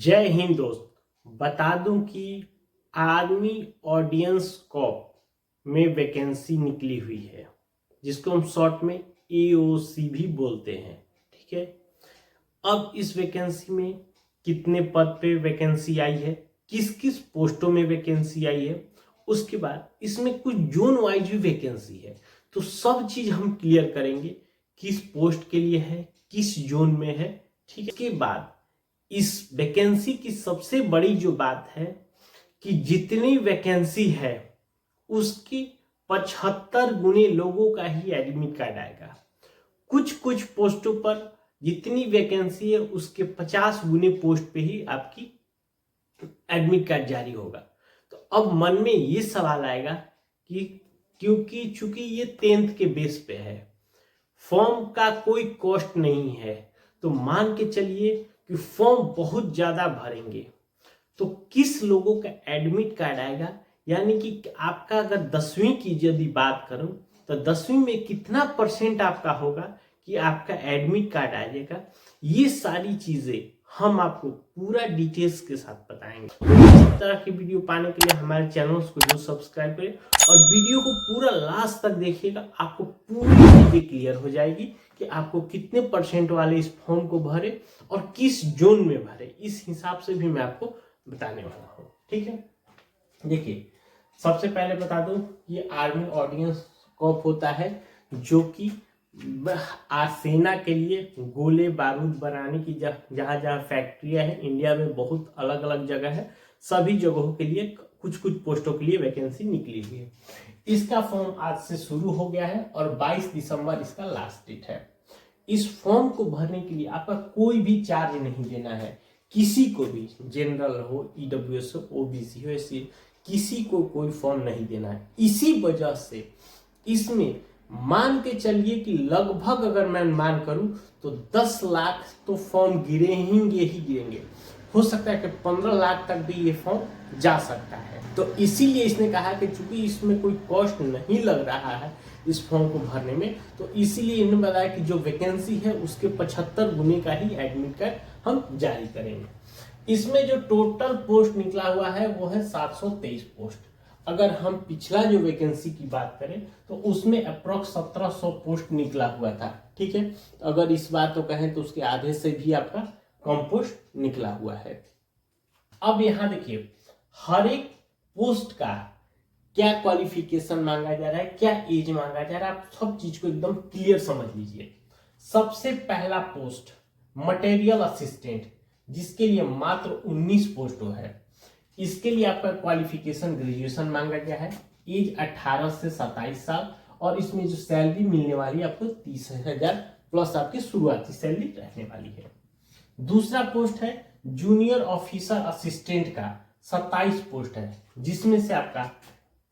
जय हिंद दोस्त। बता दूं कि आर्मी ऑडियंस कॉप में वैकेंसी निकली हुई है, जिसको हम शॉर्ट में एओसी भी बोलते हैं। ठीक है, अब इस वैकेंसी में कितने पद पे वैकेंसी आई है, किस किस पोस्टों में वैकेंसी आई है, उसके बाद इसमें कुछ जोन वाइज भी वैकेंसी है, तो सब चीज हम क्लियर करेंगे। किस पोस्ट के लिए है, किस जोन में है। ठीक है, इसके बाद इस वैकेंसी की सबसे बड़ी जो बात है कि जितनी वैकेंसी है उसकी 75 गुने लोगों का ही एडमिट कार्ड आएगा। कुछ कुछ पोस्टों पर जितनी वैकेंसी है उसके 50 गुने पोस्ट पे ही आपकी एडमिट कार्ड जारी होगा। तो अब मन में ये सवाल आएगा कि क्योंकि चूंकि ये 10th के बेस पे है, फॉर्म का कोई कॉस्ट नहीं है, तो मान के चलिए कि फॉर्म बहुत ज्यादा भरेंगे तो किस लोगों का एडमिट कार्ड आएगा। यानी कि आपका अगर 10वीं की यदि बात करूं तो 10वीं में कितना परसेंट आपका होगा कि आपका एडमिट कार्ड आ जाएगा। ये सारी चीजें हम आपको पूरा डिटेल्स के साथ बताएंगे। तो इस तरह की वीडियो पाने के लिए हमारे चैनल को जो सब्सक्राइब करें और वीडियो को पूरा लास्ट तक देखिएगा, आपको पूरी चीजें क्लियर हो जाएगी कि आपको कितने परसेंट वाले इस फॉर्म को भरे और किस जोन में भरे। इस हिसाब से भी मैं आपको बताने वाला हूँ। ठीक है, देखिए सबसे पहले बता दूं ये आर्मी ऑडियंस कॉप होता है जो कि सेना के लिए गोले बारूद बनाने की जहां जहां फैक्ट्रियां हैं इंडिया में, बहुत अलग अलग जगह है, सभी जगहों के लिए कुछ कुछ पोस्टों के लिए वैकेंसी निकली हुई है। इसका फॉर्म आज से शुरू हो गया है और 22 दिसंबर इसका लास्ट डेट है। इस फॉर्म को भरने के लिए आपका कोई भी चार्ज नहीं देना है, किसी को भी, जनरल हो, ईडब्ल्यूएस हो, ओबीसी हो, एससी, किसी को कोई फॉर्म नहीं देना है। इसी वजह से इसमें मान के चलिए कि लगभग अगर मैं मान करूं तो 10 लाख तो फॉर्म गिरेंगे। हो सकता है कि 15 लाख तक भी ये फॉर्म जा सकता है। तो इसीलिए इसने कहा कि चूंकि इसमें कोई कॉस्ट नहीं लग रहा है इस फॉर्म को भरने में, तो इसीलिए इन्होंने बताया कि जो वैकेंसी है उसके 75 गुने का ही एडमिट कार्ड हम जारी करेंगे। इसमें जो टोटल पोस्ट निकला हुआ है वो है 723 पोस्ट। अगर हम पिछला जो वैकेंसी की बात करें तो उसमें अप्रोक्स 1700 पोस्ट निकला हुआ था। ठीक है, अगर इस बार तो कहें तो उसके आधे से भी आपका कम पोस्ट निकला हुआ है। अब यहां देखिए हर एक पोस्ट का क्या क्वालिफिकेशन मांगा जा रहा है, क्या एज मांगा जा रहा है, आप सब चीज को एकदम क्लियर समझ लीजिए। सबसे पहला पोस्ट मटेरियल असिस्टेंट, जिसके लिए मात्र 19 पोस्ट है। इसके लिए आपका क्वालिफिकेशन ग्रेजुएशन मांगा गया है, एज 18 से 27 साल, और इसमें जो सैलरी मिलने वाली आपको 30,000 प्लस आपकी शुरुआती सैलरी रहने वाली है। दूसरा पोस्ट है जूनियर ऑफिसर असिस्टेंट का, 27 पोस्ट है, जिसमें से आपका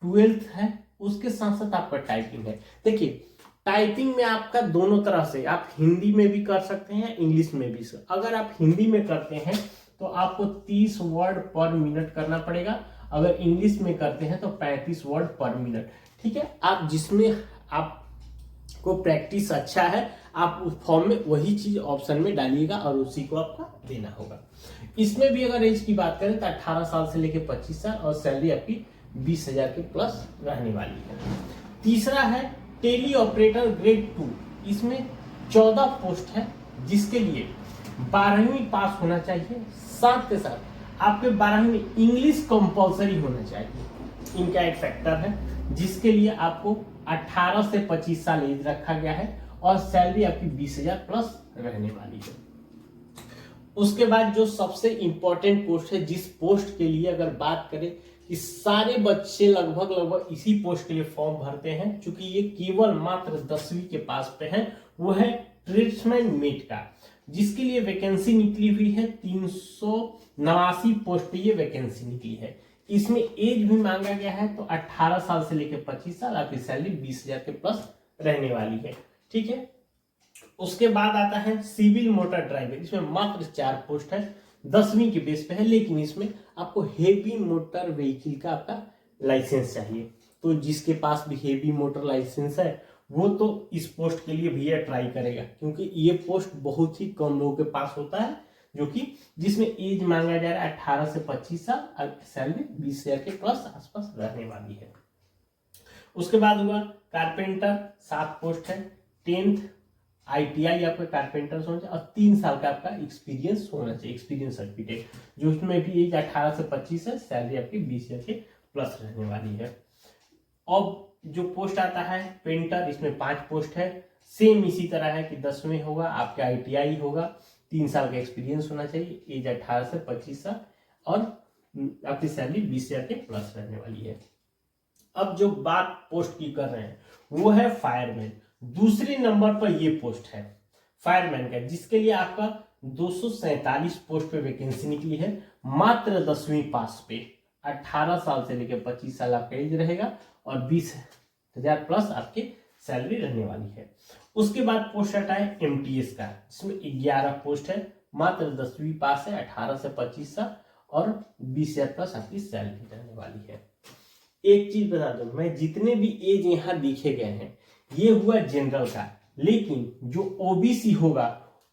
12th है, उसके साथ साथ आपका टाइपिंग है। देखिए टाइपिंग में आपका दोनों तरह से, आप हिंदी में भी कर सकते हैं, इंग्लिश में भी। अगर आप हिंदी में करते हैं तो आपको 30 वर्ड पर मिनट करना पड़ेगा, अगर इंग्लिश में करते हैं तो 35 वर्ड पर मिनट। ठीक है, आप जिसमें आपको प्रैक्टिस अच्छा है आप उस फॉर्म में वही चीज ऑप्शन में डालिएगा और उसी को आपका देना होगा। इसमें भी अगर एज की बात करें तो 18 साल से लेकर 25 साल, और सैलरी आपकी 20,000 के प्लस रहने वाली है। तीसरा है टेली ऑपरेटर ग्रेड 2, इसमें 14 पोस्ट है, जिसके लिए 12वीं पास होना चाहिए, साथ के साथ आपके 12वीं में इंग्लिश कंपलसरी होना चाहिए। इनका एक फैक्टर है, जिसके लिए आपको 18 से 25 साल एज रखा गया है और सैलरी आपकी 20,000 प्लस रहने वाली है। उसके बाद जो सबसे इंपॉर्टेंट पोस्ट है, जिस पोस्ट के लिए अगर बात करें कि सारे बच्चे लगभग इसी पोस्ट के लिए फॉर्म भरते हैं, क्योंकि ये केवल मात्र 10वीं के पास पे है, वो है ट्रेड्समैन मेट का, जिसके लिए वैकेंसी निकली हुई है 389 पोस्ट पे ये वैकेंसी निकली है। इसमें एज भी मांगा गया है तो 18 साल से लेकर 25 साल, आपकी सैलरी 20,000 के प्लस रहने वाली है। ठीक है, उसके बाद आता है सिविल मोटर ड्राइवर, इसमें मात्र 4 पोस्ट है, 10वीं के बेस पे है, लेकिन इसमें आपको हेवी मोटर व्हीकल का आपका लाइसेंस चाहिए। तो जिसके पास भी हेवी मोटर लाइसेंस है वो तो इस पोस्ट के लिए भैया ट्राई करेगा, क्योंकि ये पोस्ट बहुत ही कम लोगों के पास होता है, जो कि जिसमें एज मांगा जा रहा है 18 से 25 साल और सैलरी 20,000 के प्लस आसपास रहने वाली है। उसके बाद हुआ कारपेंटर 7 पोस्ट है, 10th ITI आपका कारपेंटर होना चाहिए और 3 साल का आपका एक्सपीरियंस होना चाहिए, एक्सपीरियंस सर्टिफिकेट, जो उसमें भी एज 18 से 25 है, सैलरी आपकी 20,000 के प्लस रहने वाली है। अब जो पोस्ट आता है पेंटर, इसमें 5 पोस्ट है, सेम इसी तरह है कि 10वीं होगा, आपका ITI होगा, 3 साल का एक्सपीरियंस होना चाहिए, एज 18 से 25 साल और आपकी सैलरी 20,000 के प्लस रहने वाली है। अब जो बात पोस्ट की कर रहे हैं वो है फायरमैन। दूसरे नंबर पर ये पोस्ट है फायरमैन का, जिसके लिए आपका 247 पोस्ट पे वैकेंसी निकली है, मात्र 10वीं पास पे, 18 साल से लेकर 25 साल आपका एज रहेगा और 20,000 प्लस आपकी सैलरी रहने वाली है। उसके बाद पोस्ट आता है MTS का, जिसमें 11 पोस्ट है, मात्र 10वीं पास है, 18 से 25 साल और 20,000 प्लस आपकी सैलरी रहने वाली है। एक चीज बता दूं, मैं जितने भी एज यहाँ लिखे गए हैं ये हुआ जनरल का, लेकिन जो OBC होगा,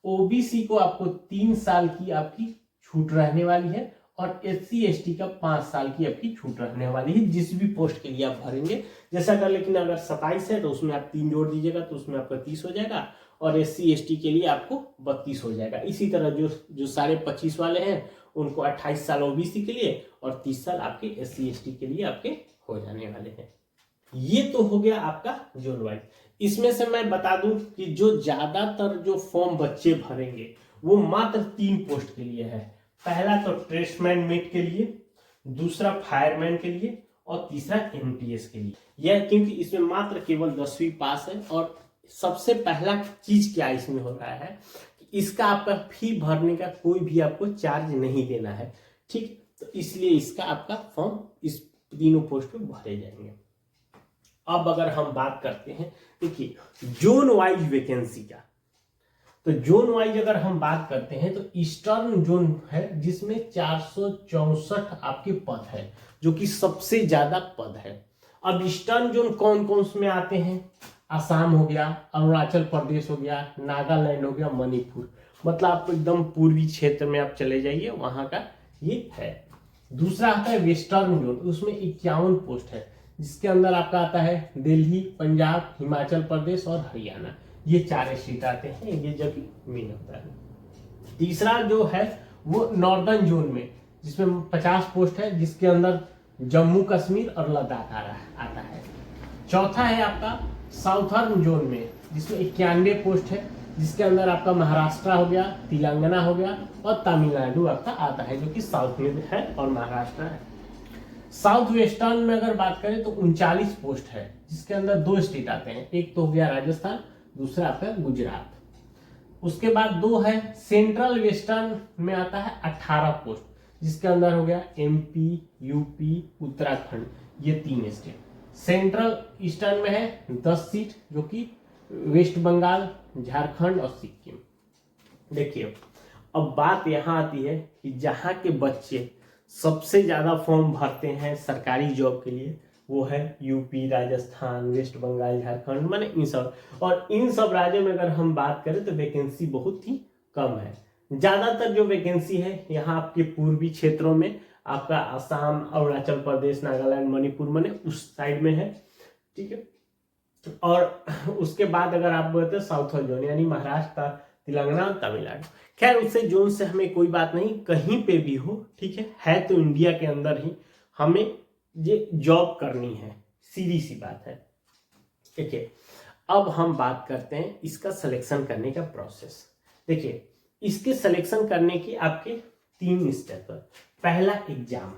OBC को आपको 3 साल की आपकी छूट रहने वाली है और SC ST का 5 साल की आपकी छूट रहने वाली है, जिस भी पोस्ट के लिए आप भरेंगे। जैसा अगर लेकिन अगर 27 है तो उसमें आप 3 जोड़ दीजिएगा तो उसमें आपका 30 हो जाएगा और SC ST के लिए आपको 32 हो जाएगा। इसी तरह जो सारे 25 वाले हैं उनको 28 साल OBC के लिए और 30 साल आपके SC ST के लिए आपके हो जाने वाले हैं। ये तो हो गया आपका जोन वाइज। इसमें से मैं बता दूं कि जो ज्यादातर जो फॉर्म बच्चे भरेंगे वो मात्र 3 पोस्ट के लिए है। पहला तो ट्रेड्समैन मेट के लिए, दूसरा फायरमैन के लिए और तीसरा MTS के लिए। यह क्योंकि इसमें मात्र केवल 10वीं पास है और सबसे पहला चीज क्या इसमें हो रहा है कि इसका आपका फी भरने का कोई भी आपको चार्ज नहीं देना है, ठीक। तो इसलिए इसका आपका फॉर्म इस तीनों पोस्ट पे भरे जाएंगे। अब अगर हम बात करते हैं देखिए जोन वाइज वैकेंसी का, तो जोन वाइज अगर हम बात करते हैं तो ईस्टर्न जोन है जिसमें 464 आपके पद है, जो कि सबसे ज्यादा पद है। अब ईस्टर्न जोन कौन कौन से में आते हैं, असम हो गया, अरुणाचल प्रदेश हो गया, नागालैंड हो गया, मणिपुर, मतलब आप एकदम पूर्वी क्षेत्र में आप चले जाइए, वहां का ये है। दूसरा आता है वेस्टर्न जोन, उसमें 51 पोस्ट है, जिसके अंदर आपका आता है दिल्ली, पंजाब, हिमाचल प्रदेश और हरियाणा, ये 4 स्टेट आते हैं, ये जगह मेन होता है। तीसरा जो है वो नॉर्दर्न जोन में, जिसमें 50 पोस्ट है, जिसके अंदर जम्मू कश्मीर और लद्दाख आता है। चौथा है आपका साउथर्न जोन में, जिसमें 91 पोस्ट है, जिसके अंदर आपका महाराष्ट्र हो गया, तेलंगाना हो गया और तमिलनाडु आपका आता है, जो कि साउथ में है और महाराष्ट्र है। साउथ वेस्टर्न में अगर बात करें तो 39 पोस्ट है, जिसके अंदर 2 स्टेट आते हैं, एक तो हो गया राजस्थान, दूसरा आपका गुजरात। उसके बाद 2 है सेंट्रल वेस्टर्न में आता है 18 पोस्ट, जिसके अंदर हो गया MP, UP, उत्तराखंड, ये 3 स्टेट। सेंट्रल ईस्टर्न में है 10 सीट, जो कि वेस्ट बंगाल, झारखंड और सिक्किम। देखिए अब बात यहाँ आती है कि जहाँ के बच्चे सबसे ज्यादा फॉर्म भरते हैं सरकारी जॉब के लिए वो है UP, राजस्थान, वेस्ट बंगाल, झारखंड, माने इन सब। और इन सब राज्यों में अगर हम बात करें तो वैकेंसी बहुत ही कम है। ज्यादातर जो वैकेंसी है यहाँ आपके पूर्वी क्षेत्रों में, आपका असम, अरुणाचल प्रदेश, नागालैंड, मणिपुर, माने उस साइड में है, ठीक है। और उसके बाद अगर आप बोलते हैं साउथर्न जोन, यानी महाराष्ट्र, तेलंगाना और तमिलनाडु। खैर उससे जोन से हमें कोई बात नहीं, कहीं पे भी हो, ठीक है तो इंडिया के अंदर ही हमें ये जॉब करनी है, सीधी सी बात है, ठीक है। अब हम बात करते हैं इसका सिलेक्शन करने का प्रोसेस। देखिए इसके सिलेक्शन करने की आपके 3 स्टेप है। पहला एग्जाम,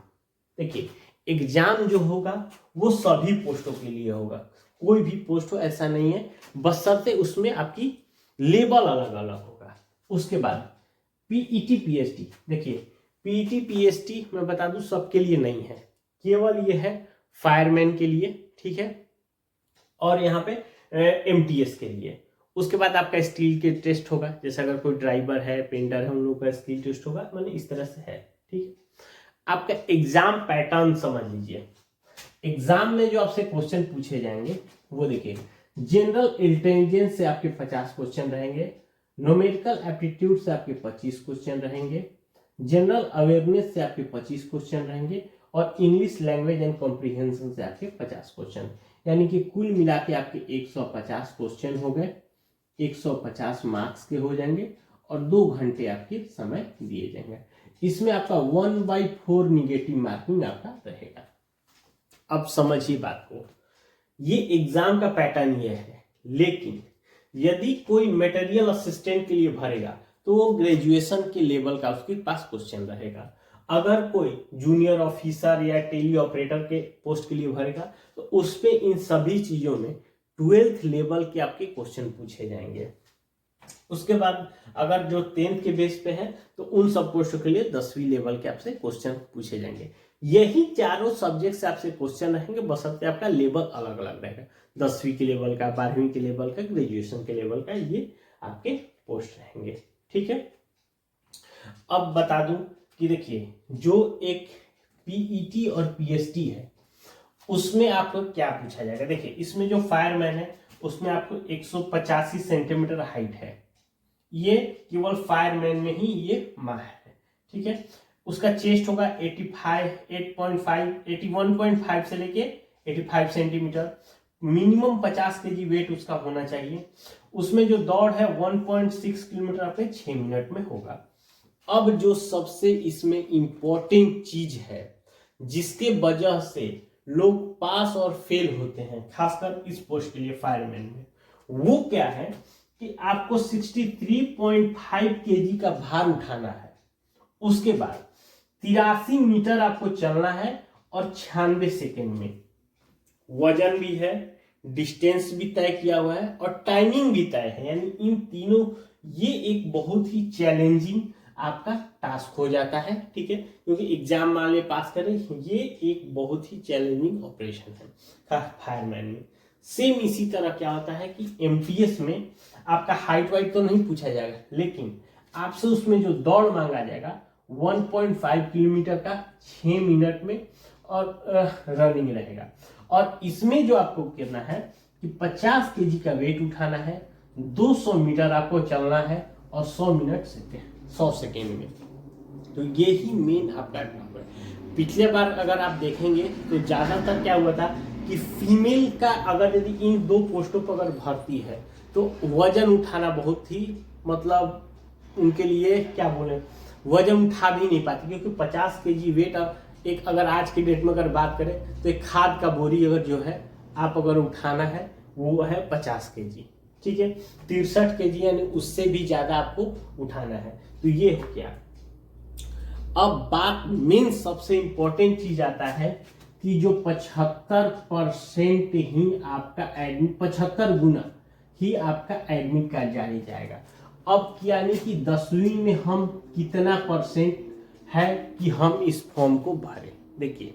देखिए एग्जाम जो होगा वो सभी पोस्टों के लिए होगा, कोई भी पोस्ट हो ऐसा नहीं है, बशर्ते उसमें आपकी लेवल अलग अलग होगा। उसके बाद PET PST, देखिए PET PST मैं बता दूं सबके लिए नहीं है, केवल ये है फायरमैन के लिए, ठीक है, और यहाँ पे MTS के लिए। उसके बाद आपका स्किल के टेस्ट होगा, जैसे अगर कोई ड्राइवर है, पेंटर है, उन लोगों का स्किल टेस्ट होगा, मैंने इस तरह से है, ठीक है। आपका एग्जाम पैटर्न समझ लीजिए। एग्जाम में जो आपसे क्वेश्चन पूछे जाएंगे वो देखिए, जनरल इंटेलिजेंस से आपके 50 क्वेश्चन रहेंगे, न्यूमेरिकल एप्टीट्यूड से आपके 25 क्वेश्चन रहेंगे, जनरल अवेयरनेस से आपके 25 क्वेश्चन रहेंगे और इंग्लिश लैंग्वेज एंड कॉम्प्रिहेंशन से आपके 50 क्वेश्चन, यानी कि कुल मिला के आपके 150 क्वेश्चन हो गए, 150 मार्क्स के हो जाएंगे और 2 घंटे आपके समय दिए जाएंगे। इसमें आपका 1/4 निगेटिव मार्किंग आपका रहेगा। अब समझिए बात को, ये एग्जाम का पैटर्न ये है, लेकिन यदि कोई मटेरियल असिस्टेंट के लिए भरेगा तो वो ग्रेजुएशन के लेवल का उसके पास क्वेश्चन रहेगा। अगर कोई जूनियर ऑफिसर या टेली ऑपरेटर के पोस्ट के लिए भरेगा तो उस पे इन सभी चीजों में 12th लेवल के आपके क्वेश्चन पूछे जाएंगे। उसके बाद अगर जो 10th के बेस पे है तो उन सब पोस्टों के लिए 10वीं लेवल के आपसे क्वेश्चन पूछे जाएंगे। यही चारों सब्जेक्ट से आपसे क्वेश्चन रहेंगे, बशर्ते आपका लेवल अलग अलग रहेगा, 10वीं के लेवल का, 12वीं के लेवल का, ग्रेजुएशन के लेवल का, ये आपके पोस्ट रहेंगे। ठीक है, अब बता दूं कि देखिए जो एक पीईटी और पीएसटी है उसमें आपको क्या पूछा जाएगा। देखिए इसमें जो फायरमैन है उसमें आपको 185 सेंटीमीटर हाइट है, ये केवल फायरमैन में ही ये माह है। ठीक है, उसका चेस्ट होगा 81.5 से लेके 85 सेंटीमीटर, मिनिमम 50 केजी वेट उसका होना चाहिए। उसमें जो दौड़ है 1.6 किलोमीटर आपके 6 मिनट में होगा। अब जो सबसे इसमें इंपॉर्टेंट चीज है जिसके वजह से लोग पास और फेल होते हैं, खासकर इस पोस्ट के लिए फायरमैन में, वो क्या है कि आपको 63.5 केजी का भार उठाना है। उसके बाद 83 मीटर आपको चलना है और 96 सेकेंड में। वजन भी है, डिस्टेंस भी तय किया हुआ है और टाइमिंग भी तय है, यानी इन तीनों, ये एक बहुत ही चैलेंजिंग आपका टास्क हो जाता है। ठीक है, क्योंकि एग्जाम वाले पास करें, ये एक बहुत ही चैलेंजिंग ऑपरेशन है फायरमैन में। सेम इसी तरह क्या होता है कि एमटीएस में आपका हाइट वाइट तो नहीं पूछा जाएगा, लेकिन आपसे उसमें जो दौड़ मांगा जाएगा 1.5 किलोमीटर का 6 मिनट में और रनिंग रहेगा। और इसमें जो आपको करना है कि 50 केजी का वेट उठाना है, 200 मीटर आपको चलना है और 100 सेकेंड में। तो ये ही मेन आपका काम है। पिछले बार अगर आप देखेंगे तो ज्यादातर क्या हुआ था कि फीमेल का अगर यदि इन 2 पोस्टों पर अगर भर्ती है तो वजन उठाना बहुत ही, मतलब उनके लिए क्या बोले, वजन उठा भी नहीं पाती, क्योंकि 50 केजी वेट, एक अगर आज की डेट में अगर बात करें तो एक खाद का बोरी अगर जो है आप अगर उठाना है वो है 50 केजी। ठीक है, 63 केजी यानी उससे भी ज्यादा आपको उठाना है। तो ये हो गया। अब बात मेन सबसे इंपॉर्टेंट चीज आता है कि जो 75% ही आपका एडमिट, 75 गुना ही आपका एडमिट कार्ड जारी जाएगा। अब यानी कि 10वीं में हम कितना परसेंट है कि हम इस फॉर्म को भरें। देखिए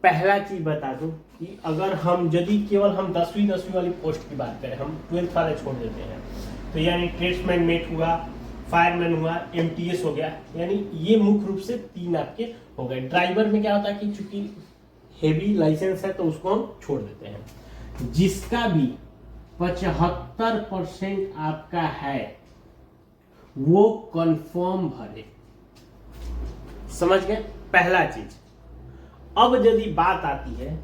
पहला चीज बता दूं कि अगर हम यदि केवल हम 10वीं वाली पोस्ट की बात करें, हम 12th वाले छोड़ देते हैं, तो यानी ट्रेड्समैन मेट हुआ, फायरमैन हुआ, एमटीएस हो गया, यानी ये मुख्य रूप से 3 आपके हो गए। ड्राइवर में क्या होता है कि चूंकि हेवी लाइसेंस है तो उसको हम छोड़ देते हैं। जिसका भी 75% आपका है वो कंफर्म भरे। समझ गए, पहला चीज। अब यदि बात आती है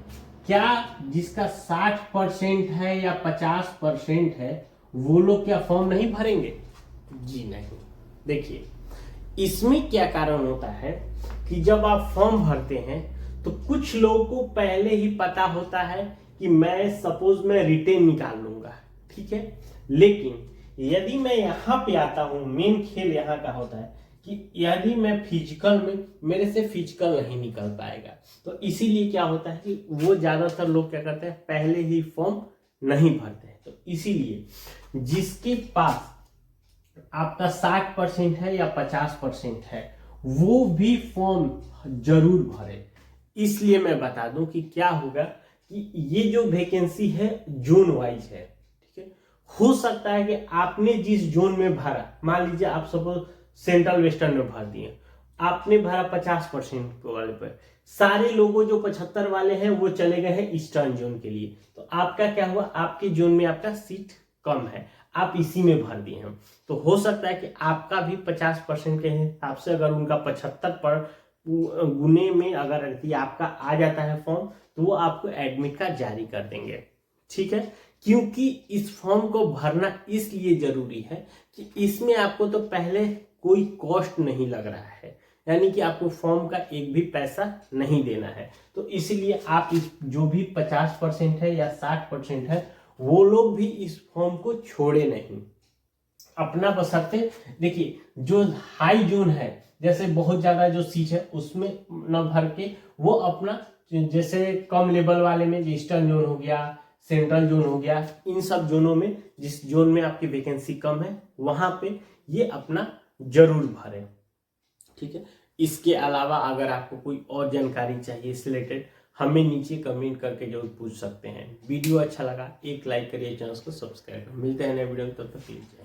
क्या जिसका 60% है या 50% है वो लोग क्या फॉर्म नहीं भरेंगे? जी नहीं। देखिए इसमें क्या कारण होता है कि जब आप फॉर्म भरते हैं तो कुछ लोगों को पहले ही पता होता है कि मैं सपोज मैं रिटेन निकाल लूंगा, ठीक है, लेकिन यदि मैं यहां पे आता हूं, मेन खेल यहां का होता है कि यदि मैं फिजिकल में, मेरे से फिजिकल नहीं निकल पाएगा, तो इसीलिए क्या होता है कि वो ज्यादातर लोग क्या करते हैं पहले ही फॉर्म नहीं भरते हैं। तो इसीलिए जिसके पास आपका 60% है या 50% है वो भी फॉर्म जरूर भरे। इसलिए मैं बता दूं कि क्या होगा कि ये जो वैकेंसी है जोन वाइज है, ठीक है। हो सकता है कि आपने जिस जोन में भरा, मान लीजिए आप सपोज सेंट्रल वेस्टर्न में भर दिए, आपने भरा 50% वाले पर, सारे लोगों जो 75 वाले हैं वो चले गए हैं ईस्टर्न जोन के लिए, तो आपका क्या हुआ, आपके जोन में आपका सीट कम है, आप इसी में भर दिए हैं। तो हो सकता है कि आपका भी 50% के हिसाब से अगर उनका 75 पर गुने में अगर यदि आपका आ जाता है फॉर्म, तो वो आपको एडमिट कार्ड जारी कर देंगे। ठीक है, क्योंकि इस फॉर्म को भरना इसलिए जरूरी है कि इसमें आपको तो पहले कोई कॉस्ट नहीं लग रहा है, यानी कि आपको फॉर्म का एक भी पैसा नहीं देना है। तो इसलिए आप इस जो भी 50% है या 60% है, वो लोग भी इस फॉर्म को छोड़े नहीं, अपना बशर्ते देखिए जो हाई जोन है, जैसे बहुत ज्यादा जो सीट है उसमें न भर के वो अपना, जैसे कम लेवल वाले में ईस्टर्न जोन हो गया, सेंट्रल जोन हो गया, इन सब जोनों में जिस जोन में आपकी वैकेंसी कम है वहां पे ये अपना जरूर भरें। ठीक है, इसके अलावा अगर आपको कोई और जानकारी चाहिए इस रिलेटेड, हमें नीचे कमेंट करके जरूर पूछ सकते हैं। वीडियो अच्छा लगा एक लाइक करिए, चैनल को सब्सक्राइब करें। मिलते हैं नए वीडियो में, तब तक के लिए।